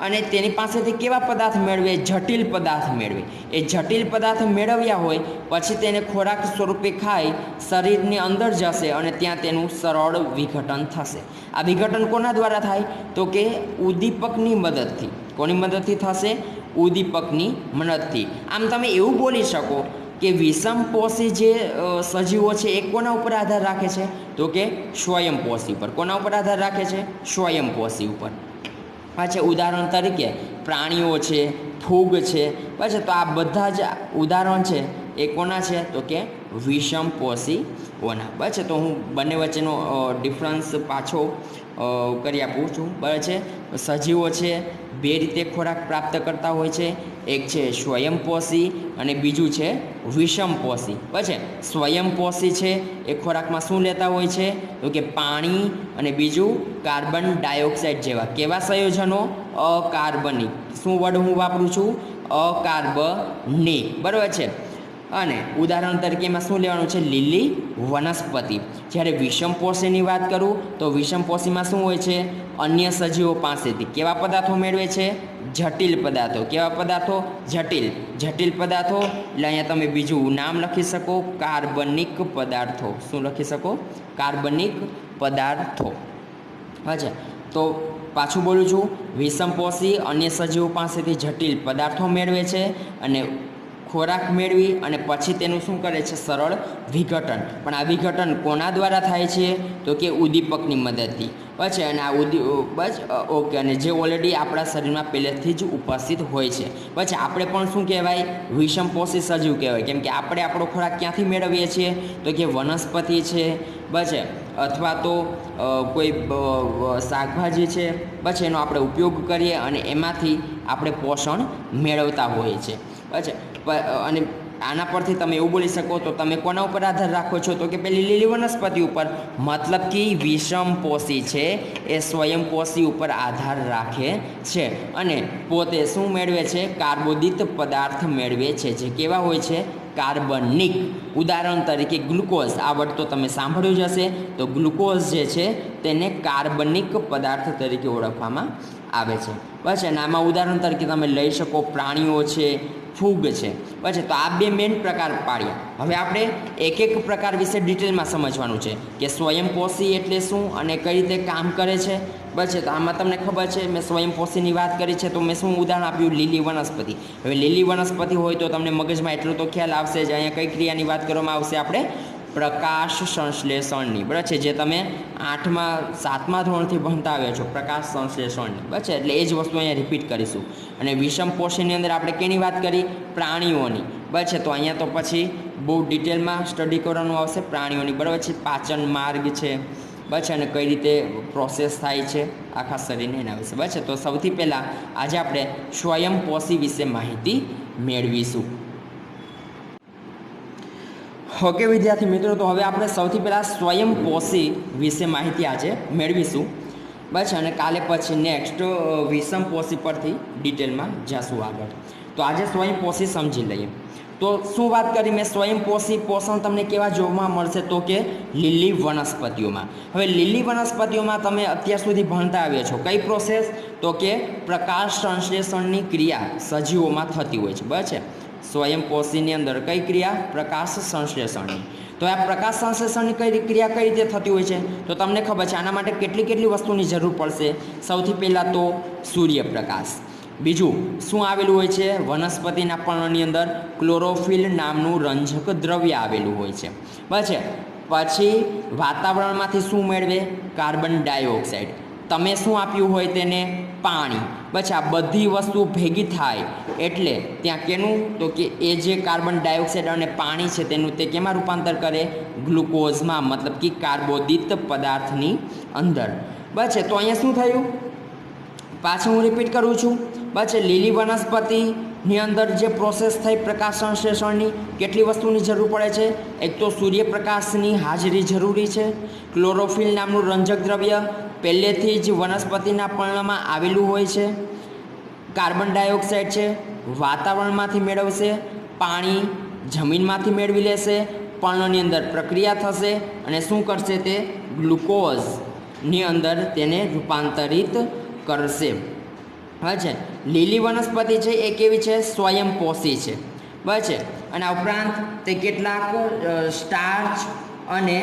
S1: અને તેની પાસેથી કેવા પદાર્થ મેળવે? જટિલ પદાર્થ મેળવે. એ જટિલ પદાર્થ મેળવ્યા હોય પછી તેને ખોરાક સ્વરૂપે ખાઈ શરીરની અંદર જશે અને ત્યાં તેનું સરળ વિઘટન થશે. આ વિઘટન કોના દ્વારા થાય? તો કે ઉદ્દીપકની મદદથી. કોની મદદથી થશે? ઉદ્દીપકની મદદથી. આમ તમે એવું બોલી શકો કે વિષમપોષી જે સજીવો છે એ કોના ઉપર આધાર રાખે છે? તો કે સ્વયંપોષી ઉપર. કોના ઉપર આધાર રાખે છે? સ્વયંપોષી ઉપર. પાછા ઉદાહરણ તરીકે પ્રાણીઓ છે, ફૂગ છે, પાછા તો આ બધા જ ઉદાહરણ છે એ કોના છે? તો કે વિષમપોષીઓના. બરાબર છે. તો હું બંને વચ્ચેનો ડિફરન્સ પાછો કરી આપું છું. બરાબર છે. સજીવો છે બે રીતે ખોરાક પ્રાપ્ત કરતા હોય છે. એક છે સ્વયંપોષી અને બીજું છે વિષમપોષી. પછી સ્વયંપોષી છે એ ખોરાકમાં શું લેતા હોય છે? તો કે પાણી અને બીજું કાર્બન ડાયોક્સાઇડ જેવા કેવા સંયોજનો? અકાર્બનિક. શું વર્ડ હું વાપરું છું? અકાર્બનિક. બરાબર છે. અને ઉદાહરણ તરીકે એમાં શું લેવાનું છે? લીલી વનસ્પતિ. જ્યારે વિષમપોષીની વાત કરું તો વિષમપોષીમાં શું હોય છે? અન્ય સજીવો પાસેથી કેવા પદાર્થો મેળવે છે? જટિલ પદાર્થો. કેવા પદાર્થો? જટિલ. જટિલ પદાર્થો એટલે અહીંયા તમે બીજું નામ લખી શકો, કાર્બનિક પદાર્થો. શું લખી શકો? કાર્બનિક પદાર્થો. અચ્છા. તો પાછું બોલું છું, વિષમપોષી અન્ય સજીવો પાસેથી જટિલ પદાર્થો મેળવે છે અને ખોરાક મેળવી અને પછી તેનું શું કરે છે? સરળ વિઘટન. પણ આ વિઘટન કોના દ્વારા થાય છે? તો કે ઉદ્દીપકની મદદથી. પછી અને આ બસ ઓકે. અને જે ઓલરેડી આપણા શરીરમાં પહેલેથી જ ઉપસ્થિત હોય છે. પછી આપણે પણ શું કહેવાય? વિષમપોષી સજીવ કહેવાય. કેમ કે આપણે આપણો ખોરાક ક્યાંથી મેળવીએ છીએ? તો કે વનસ્પતિ છે, બસ, અથવા તો કોઈ શાકભાજી છે, બસ એનો આપણે ઉપયોગ કરીએ અને એમાંથી આપણે પોષણ મેળવતા હોઈએ છીએ. બસ. અને આના પરથી તમે એવું બોલી શકો તો તમે કોના ઉપર આધાર રાખો છો? તો કે પેલી લીલી વનસ્પતિ ઉપર. મતલબ કે વિષમપોષી છે એ સ્વયંપોષી ઉપર આધાર રાખે છે અને પોતે શું મેળવે છે? કાર્બોદિત પદાર્થ મેળવે છે જે કેવા હોય છે? કાર્બનિક. ઉદાહરણ તરીકે ગ્લુકોઝ. આ વર્ડ તો તમે સાંભળ્યું જ હશે. તો ગ્લુકોઝ જે છે તેને કાર્બનિક પદાર્થ તરીકે ઓળખવામાં આવે છે. બસ. અને આમાં ઉદાહરણ તરીકે તમે લઈ શકો પ્રાણીઓ છે, ફૂગ છે. પછી તો આ બે મેઇન પ્રકાર પાડ્યા. હવે આપણે એક એક પ્રકાર વિશે ડિટેલમાં સમજવાનું છે કે સ્વયંપોષી એટલે શું અને કઈ રીતે કામ કરે છે. બસ. તો આમાં તમને ખબર છે મેં સ્વયંપોષીની વાત કરી છે તો મેં શું ઉદાહરણ આપ્યું? લીલી વનસ્પતિ. હવે લીલી વનસ્પતિ હોય તો તમને મગજમાં એટલો તો ખ્યાલ આવશે જ. અહીંયા કઈ ક્રિયાની વાત કરવામાં આવશે? આપણે પ્રકાશ સંશ્લેષણની. બરાબર છે. જે તમે 7મા ધોરણથી ભણતા આવ્યા છો, પ્રકાશ સંશ્લેષણની. બરાબર છે. એટલે એ જ વસ્તુ અહીંયા રિપીટ કરીશું. અને વિષમપોષીની અંદર આપણે કેની વાત કરી? પ્રાણીઓની. બરાબર છે. તો અહીંયા તો પછી બહુ ડિટેલમાં સ્ટડી કરવાનું આવશે પ્રાણીઓની. બરાબર છે. પાચન માર્ગ છે, બસ અને કઈ રીતે પ્રોસેસ થાય છે આખા શરીરને એના વિશે બસ. તો સૌથી પહેલાં આજે આપણે સ્વયંપોષી વિશે માહિતી મેળવીશું. ઓકે વિદ્યાર્થી મિત્રો, તો હવે આપણે સૌથી પહેલાં સ્વયંપોષી વિશે માહિતી આજે મેળવીશું બસ. અને કાલે પછી નેક્સ્ટ વિષમપોષી પરથી ડિટેલમાં જશું આગળ. તો આજે સ્વયંપોષી સમજી લઈએ. તો શું વાત કરી મેં, સ્વયંપોષી પોષણ તમને કેવા જોવા મળશે તો કે લીલી વનસ્પતિઓમાં. હવે લીલી વનસ્પતિઓમાં તમે અત્યાર સુધી ભણતા આવ્યા છો કઈ પ્રોસેસ તો કે પ્રકાશ સંશ્લેષણની ક્રિયા સજીવોમાં થતી હોય છે બરાબર છે. સ્વયંપોષીની અંદર કઈ ક્રિયા? પ્રકાશ સંશ્લેષણની. તો આ પ્રકાશ સંશ્લેષણની કઈ ક્રિયા કઈ રીતે થતી હોય છે તો તમને ખબર છે આના માટે કેટલી વસ્તુની જરૂર પડશે. સૌથી પહેલાં તો સૂર્યપ્રકાશ. બીજું શું આવેલું હોય છે? વનસ્પતિના પર્ણની અંદર ક્લોરોફિલ નામનું રંજક દ્રવ્ય આવેલું હોય છે બરાબર છે. પછી વાતાવરણમાંથી શું મેળવે? Carbon dioxide. તમે શું આપ્યું હોય તેને? પાણી. પછી આ બધી વસ્તુ ભેગી થાય એટલે ત્યાં કેનું તો કે એ જે કાર્બન ડાયોક્સાઇડ અને પાણી છે તેનું તે કેમાં રૂપાંતર કરે? ગ્લુકોઝમાં, મતલબ કે કાર્બોદિત પદાર્થની અંદર બસ છે. તો અહીંયા શું થયું? પાછું હું રિપીટ કરું છું બસ. લીલી વનસ્પતિની અંદર જે પ્રોસેસ થઈ પ્રકાશ સંશ્લેષણની, કેટલી વસ્તુની જરૂર પડે છે? એક તો સૂર્યપ્રકાશની હાજરી જરૂરી છે. ક્લોરોફિલ નામનું રંજક દ્રવ્ય પહેલેથી જ વનસ્પતિના પર્ણમાં આવેલું હોય છે. કાર્બન ડાયોક્સાઇડ છે વાતાવરણમાંથી મેળવશે. પાણી જમીનમાંથી મેળવી લેશે. પર્ણની અંદર પ્રક્રિયા થશે અને શું કરશે? તે ગ્લુકોઝની અંદર તેને રૂપાંતરિત કરશે. હા છે. લીલી વનસ્પતિ છે એ કેવી છે? સ્વયંપોષી છે બરાબર છે. અને આ ઉપરાંત તે કેટલાક સ્ટાર્ચ અને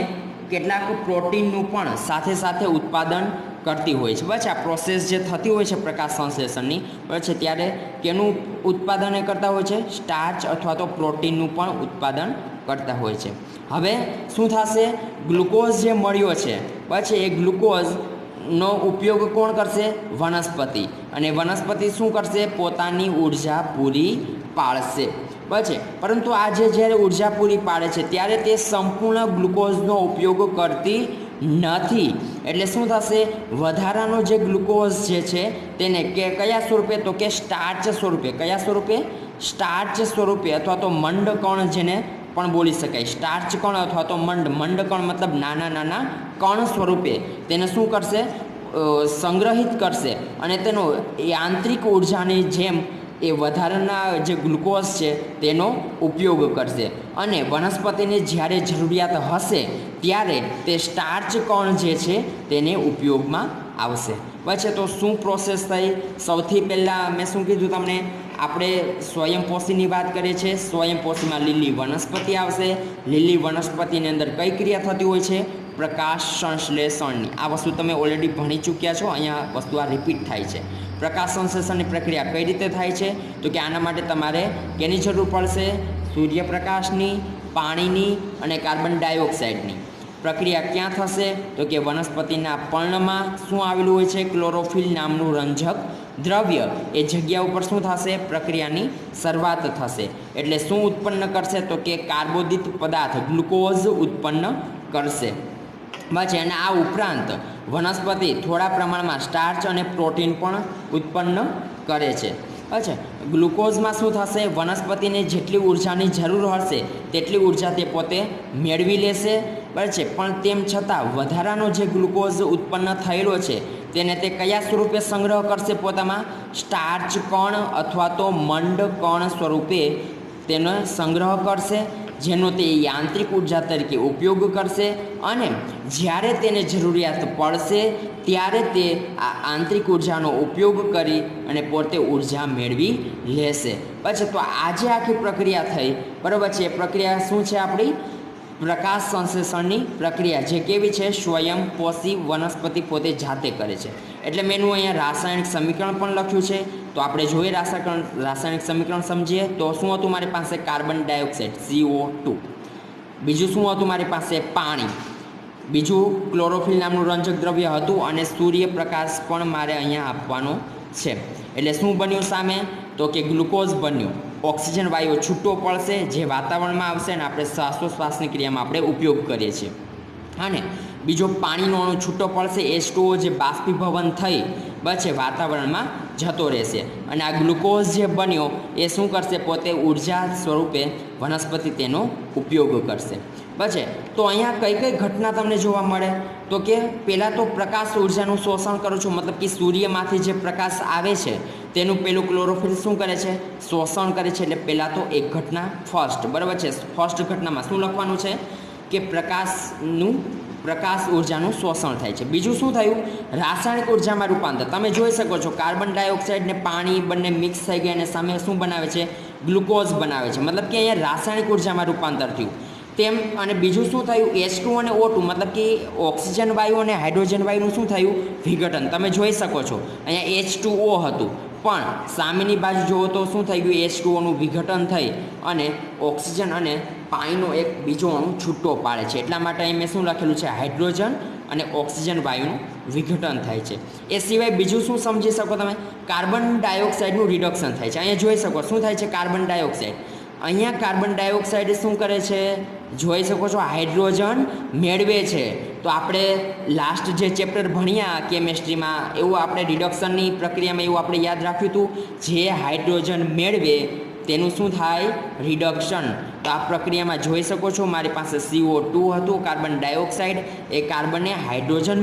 S1: કેટલાક પ્રોટીનનું પણ સાથે સાથે ઉત્પાદન કરતી હોય છે બરાબર છે. આ પ્રોસેસ જે થતી હોય છે પ્રકાશ સંશ્લેષણની બરાબર છે ત્યારે કેનું ઉત્પાદન એ કરતા હોય છે? સ્ટાર્ચ અથવા તો પ્રોટીનનું પણ ઉત્પાદન કરતા હોય છે. હવે શું થશે? ગ્લુકોઝ જે મળ્યો છે બરાબર છે એ ગ્લુકોઝનો ઉપયોગ કોણ કરશે? વનસ્પતિ. અને વનસ્પતિ શું કરશે? પોતાની ઉર્જા પૂરી પાડશે બરાબર છે. પરંતુ આ જ્યારે ઉર્જા પૂરી પાડે છે ત્યારે તે સંપૂર્ણ ગ્લુકોઝનો ઉપયોગ કરતી નથી. એટલે શું થશે? વધારાનો જે ગ્લુકોઝ જે છે તેને કયા સ્વરૂપે તો કે સ્ટાર્ચ સ્વરૂપે. કયા સ્વરૂપે? સ્ટાર્ચ સ્વરૂપે અથવા તો મંડકણ જેને પણ બોલી શકાય. સ્ટાર્ચ કણ અથવા તો મંડકણ મતલબ નાના કણ સ્વરૂપે તેને શું કરશે? સંગ્રહિત કરશે અને તેનો યાંત્રિક ઉર્જાની જેમ એ વધારાના જે ગ્લુકોઝ છે તેનો ઉપયોગ કરશે. અને વનસ્પતિને જ્યારે જરૂરિયાત હશે ત્યારે તે સ્ટાર્ચ કણ જે છે તેને ઉપયોગમાં આવશે બરાબર છે. તો શું પ્રોસેસ થઈ? સૌથી પહેલાં મેં શું કીધું તમને? આપણે સ્વયંપોષીની વાત કરીએ છીએ. સ્વયંપોષીમાં લીલી વનસ્પતિ આવશે. લીલી વનસ્પતિની અંદર કઈ ક્રિયા થતી હોય છે? પ્રકાશ સંશ્લેષણની. આ વસ્તુ તમે ઓલરેડી ભણી ચૂક્યા છો. અહીંયા વસ્તુ આ રિપીટ થાય છે. પ્રકાશ સંશ્લેષણની પ્રક્રિયા કઈ રીતે થાય છે તો કે આના માટે તમારે કેની જરૂર પડશે? સૂર્યપ્રકાશની, પાણીની અને કાર્બન ડાયોક્સાઇડની. પ્રક્રિયા ક્યાં થશે તો કે વનસ્પતિના પર્ણમાં શું આવેલું હોય છે? ક્લોરોફિલ નામનું રંજક દ્રવ્ય. એ જગ્યા ઉપર શું થશે? પ્રક્રિયાની શરૂઆત થશે. એટલે શું ઉત્પન્ન કરશે તો કે કાર્બોદિત પદાર્થ ગ્લુકોઝ ઉત્પન્ન કરશે બસ. અને આ ઉપરાંત વનસ્પતિ થોડા પ્રમાણમાં સ્ટાર્ચ અને પ્રોટીન પણ ઉત્પન્ન કરે છે. અચ્છા, ગ્લુકોઝમાં શું થશે? વનસ્પતિને જેટલી ઉર્જાની જરૂર હશે તેટલી ઉર્જા તે પોતે મેળવી લેશે બરાબર છે. પણ તેમ છતાં વધારાનો જે ગ્લુકોઝ ઉત્પન્ન થયેલો છે તેને તે કયા સ્વરૂપે સંગ્રહ કરશે? પોતામાં સ્ટાર્ચ કણ અથવા તો મંડ કણ સ્વરૂપે તેનો સંગ્રહ કરશે, જેનો તે યાંત્રિક ઉર્જા તરીકે ઉપયોગ કરશે. અને જ્યારે તેને જરૂરિયાત પડશે ત્યારે તે આ આંતરિક ઉર્જાનો ઉપયોગ કરી અને પોતે ઉર્જા મેળવી લેશે. પછી તો આજે આખી પ્રક્રિયા થઈ બરાબર છે. એ પ્રક્રિયા શું છે? આપણી પ્રકાશ સંશ્લેષણની પ્રક્રિયા, જે કેવી છે? સ્વયંપોષી વનસ્પતિ પોતે જાતે કરે છે. એટલે મેં અહીંયા રાસાયણિક સમીકરણ પણ લખ્યું છે. તો આપણે જોઈએ રાસાયણિક સમીકરણ સમજીએ તો શું હતું મારી પાસે? Carbon dioxide CO2. બીજું શું હતું મારી પાસે? પાણી. બીજું ક્લોરોફિલ નામનું રંજક દ્રવ્ય હતું અને સૂર્યપ્રકાશ પણ મારે અહીંયા આપવાનો છે. એટલે શું બન્યું સામે તો કે ગ્લુકોઝ બન્યું. ઓક્સિજન વાયુ છૂટો પડશે જે વાતાવરણમાં આવશે અને આપણે શ્વાસોશ્વાસની ક્રિયામાં આપણે ઉપયોગ કરીએ છીએ. અને બીજો પાણીનો અણુ છૂટો પડશે, H2O જે બાષ્પીભવન થઈ પછી વાતાવરણમાં જતો રહેશે અને આ ગ્લુકોઝ જે બન્યો એ શું કરશે, પોતે ઉર્જા સ્વરૂપે વનસ્પતિ તેનો ઉપયોગ કરશે. પછી તો અહીંયા કઈ કઈ ઘટના તમને જોવા મળે, તો કે પહેલાં તો પ્રકાશ ઉર્જાનું શોષણ કરું છું, મતલબ કે સૂર્યમાંથી જે પ્રકાશ આવે છે તેનું પેલું ક્લોરોફિલ શું કરે છે, શોષણ કરે છે. એટલે પહેલાં તો એક ઘટના ફર્સ્ટ, બરાબર છે. ફર્સ્ટ ઘટનામાં શું લખવાનું છે કે પ્રકાશ ઉર્જાનું શોષણ થાય છે. બીજું શું થયું, રાસાયણિક ઉર્જામાં રૂપાંતર. તમે જોઈ શકો છો કાર્બન ડાયોક્સાઇડ ને પાણી બંને મિક્સ થઈ ગયા અને સામે શું બનાવે છે, ગ્લુકોઝ બનાવે છે. મતલબ કે અહીંયા રાસાયણિક ઉર્જામાં રૂપાંતર થયું તેમ. અને બીજું શું થયું, H2 અને O2 મતલબ કે ઓક્સિજન વાયુ અને હાઇડ્રોજન વાયુનું શું થયું, વિઘટન. તમે જોઈ શકો છો અહીંયા H2O હતું પણ સામેની બાજુ જુઓ તો શું થઈ ગયું, H2Oનું વિઘટન થઈ અને ઓક્સિજન અને પાણીનો એક બીજો અણુ છૂટો પાડે છે. એટલા માટે અહીં મેં શું લખેલું છે, હાઇડ્રોજન અને ઓક્સિજન વાયુનું વિઘટન થાય છે. એ સિવાય બીજું શું સમજી શકો તમે, કાર્બન ડાયોક્સાઇડનું રિડક્શન થાય છે. અહીંયા જોઈ શકો શું થાય છે, કાર્બન ડાયોક્સાઇડ. અહીંયા કાર્બન ડાયોક્સાઇડ શું કરે છે, જોઈ શકો છો હાઇડ્રોજન મેળવે છે. તો આપણે લાસ્ટ જે ચેપ્ટર ભણ્યા કેમેસ્ટ્રીમાં એવું આપણે રિડક્શનની પ્રક્રિયામાં એવું આપણે યાદ રાખ્યું હતું, જે હાઇડ્રોજન મેળવે તેનું શું થાય, રિડક્શન. તો આ પ્રક્રિયામાં જોઈ શકો છો મારી પાસે CO2 હતું, કાર્બન ડાયોક્સાઇડ, એ કાર્બને હાઇડ્રોજન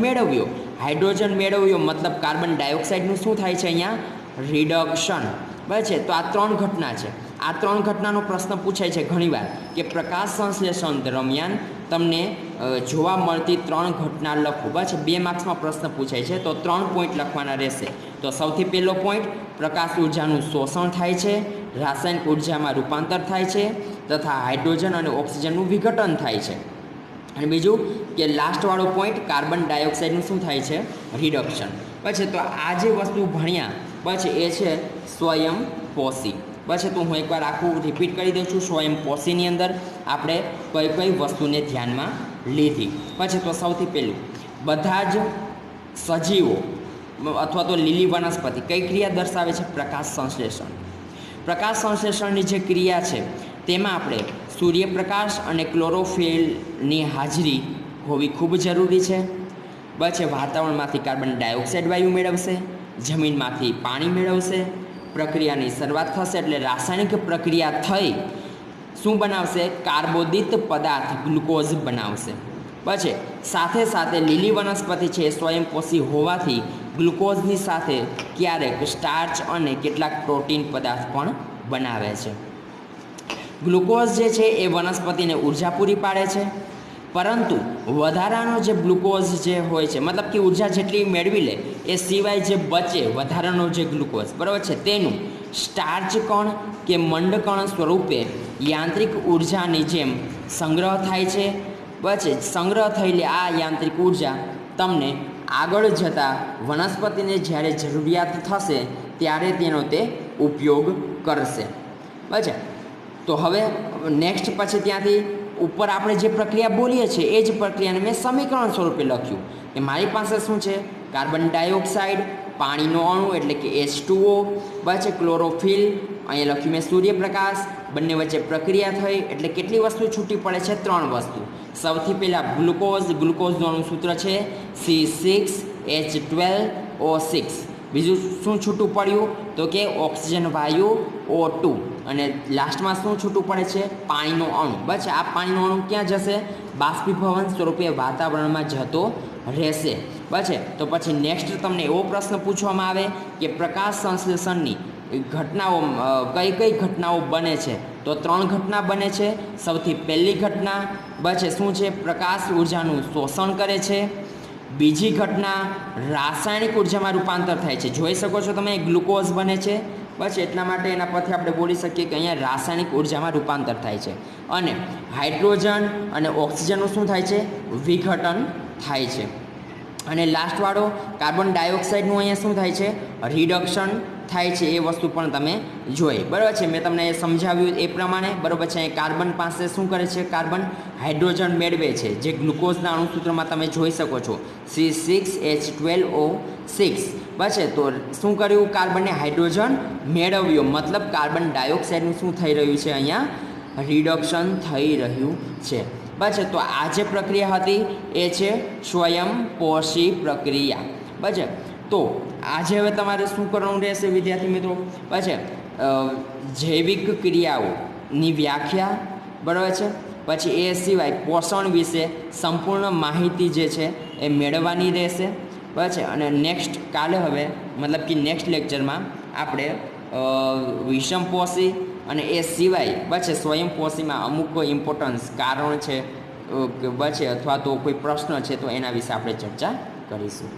S1: મેળવ્યો મતલબ કાર્બન ડાયોક્સાઇડનું શું થાય છે અહીંયા, રિડક્શન. બરાબર છે. તો આ 3 ઘટના છે. આ 3 ઘટનાનો પ્રશ્ન પૂછાય છે ઘણીવાર કે પ્રકાશ સંશ્લેષણ દરમિયાન તમને જોવા મળતી 3 ઘટના લખો. બસ 2 માર્ક્સમાં પ્રશ્ન પૂછાય છે તો 3 પોઈન્ટ લખવાના રહેશે. તો સૌથી પહેલો પોઈન્ટ, પ્રકાશ ઉર્જાનું શોષણ થાય છે, રાસાયણિક ઉર્જામાં રૂપાંતર થાય છે તથા હાઇડ્રોજન અને ઓક્સિજનનું વિઘટન થાય છે. અને બીજું કે લાસ્ટવાળો પોઈન્ટ, કાર્બન ડાયોક્સાઇડનું શું થાય છે, રિડક્શન. પછી તો આ જે વસ્તુ ભણ્યા પછી એ છે સ્વયંપોષી. પછી તો હું એકવાર આખું રિપીટ કરી દઉં છું. સ્વયંપોષીની અંદર આપણે કઈ કઈ વસ્તુને ધ્યાનમાં લીધી. પછી તો સૌથી પહેલું, બધા જ સજીવો અથવા તો લીલી વનસ્પતિ કઈ ક્રિયા દર્શાવે છે, પ્રકાશ સંશ્લેષણ. પ્રકાશ સંશ્લેષણની જે ક્રિયા છે તેમાં આપણે સૂર્યપ્રકાશ અને ક્લોરોફિલની હાજરી હોવી ખૂબ જરૂરી છે. પછી વાતાવરણમાંથી કાર્બન ડાયોક્સાઇડ વાયુ મેળવશે, જમીનમાંથી પાણી મેળવશે, પ્રક્રિયાની શરૂઆત થશે એટલે રાસાયણિક પ્રક્રિયા થઈ શું બનાવશે, કાર્બોદિત પદાર્થ ગ્લુકોઝ બનાવશે. પછી સાથે સાથે લીલી વનસ્પતિ છે એ સ્વયંપોષી હોવાથી ગ્લુકોઝની સાથે ક્યારેક સ્ટાર્ચ અને કેટલાક પ્રોટીન પદાર્થ પણ બનાવે છે. ગ્લુકોઝ જે છે એ વનસ્પતિને ઉર્જા પૂરી પાડે છે, પરંતુ વધારાનો જે ગ્લુકોઝ જે હોય છે મતલબ કે ઉર્જા જેટલી મેળવી લે એ સિવાય જે બચે વધારાનો જે ગ્લુકોઝ, બરાબર છે, તેનું સ્ટાર્ચ કણ કે મંડકણ સ્વરૂપે યાંત્રિક ઉર્જાની જેમ સંગ્રહ થાય છે. પછી સંગ્રહ થયેલી આ યાંત્રિક ઉર્જા તમને આગળ જતાં વનસ્પતિને જ્યારે જરૂરિયાત થશે ત્યારે તેનો તે ઉપયોગ કરશે. બરાબર. તો હવે નેક્સ્ટ પછી ત્યાંથી ઉપર આપણે જે પ્રક્રિયા બોલીએ છીએ એ જ પ્રક્રિયાને મેં સમીકરણ સ્વરૂપે લખ્યું કે મારી પાસે શું છે, કાર્બન ડાયોક્સાઇડ, પાણીનો અણુ એટલે કે H2O, પછી ક્લોરોફિલ, અહીંયા લખ્યું મેં સૂર્યપ્રકાશ, બંને વચ્ચે પ્રક્રિયા થઈ એટલે કેટલી વસ્તુ છૂટી પડે છે, 3 વસ્તુ. સૌથી પહેલાં ગ્લુકોઝનું અણુસૂત્ર છે C6H12O6. બીજું શું છૂટું પડ્યું તો કે ઓક્સિજન વાયુ O2 અને લાસ્ટમાં શું છૂટું પડે છે, પાણીનો અણુ. બસ આ પાણીનો અણુ ક્યાં જશે, બાષ્પીભવન સ્વરૂપે વાતાવરણમાં જતો રહેશે. બસ તો પછી નેક્સ્ટ તમને એવો પ્રશ્ન પૂછવામાં આવે કે પ્રકાશ સંશ્લેષણની ઘટનાઓ કઈ કઈ ઘટનાઓ બને છે, તો 3 ઘટના બને છે. સૌથી પહેલી ઘટના બચે શું છે, પ્રકાશ ઉર્જાનું શોષણ કરે છે. બીજી ઘટના રાસાયણિક ઉર્જામાં રૂપાંતર થાય છે. જોઈ શકો છો તમે ગ્લુકોઝ બને છે. બસ એટલા માટે એના પરથી આપણે બોલી શકીએ કે અહીંયા રાસાયણિક ઉર્જામાં રૂપાંતર થાય છે. અને હાઇડ્રોજન અને ઓક્સિજનનું શું થાય છે, વિઘટન થાય છે. અને લાસ્ટવાળો કાર્બન ડાયોક્સાઇડનું અહીંયા શું થાય છે, રિડક્શન થાય છે. એ વસ્તુ પણ તમે જોઈ, બરાબર છે. મેં તમને સમજાવ્યું એ પ્રમાણે, બરાબર છે. અહીં કાર્બન પાસે શું કરે છે, કાર્બન હાઇડ્રોજન મેળવે છે, જે ગ્લુકોઝના અણુસૂત્રમાં તમે જોઈ શકો છો C6H12O6. બસ તો શું કર્યું, કાર્બનને હાઇડ્રોજન મેળવ્યો મતલબ કાર્બન ડાયોક્સાઇડનું શું થઈ રહ્યું છે, અહીંયા રિડક્શન થઈ રહ્યું છે. બરાબર. તો આ જે પ્રક્રિયા હતી એ છે સ્વયંપોષી પ્રક્રિયા. બરાબર. તો આજે હવે તમારે શું કરવાનું રહેશે વિદ્યાર્થી મિત્રો? બરાબર. જૈવિક ક્રિયાઓની વ્યાખ્યા, બરાબર છે. પછી એ સિવાય પોષણ વિશે સંપૂર્ણ માહિતી જે છે એ મેળવવાની રહેશે. બરાબર છે. અને નેક્સ્ટ કાલે હવે મતલબ કે નેક્સ્ટ લેક્ચરમાં આપણે વિષમપોષી અને એ સિવાય બરાબર સ્વયંપોષીમાં અમુક ઇમ્પોર્ટન્સ કારણ છે બરાબર અથવા તો કોઈ પ્રશ્ન છે તો એના વિશે આપણે ચર્ચા કરીશું.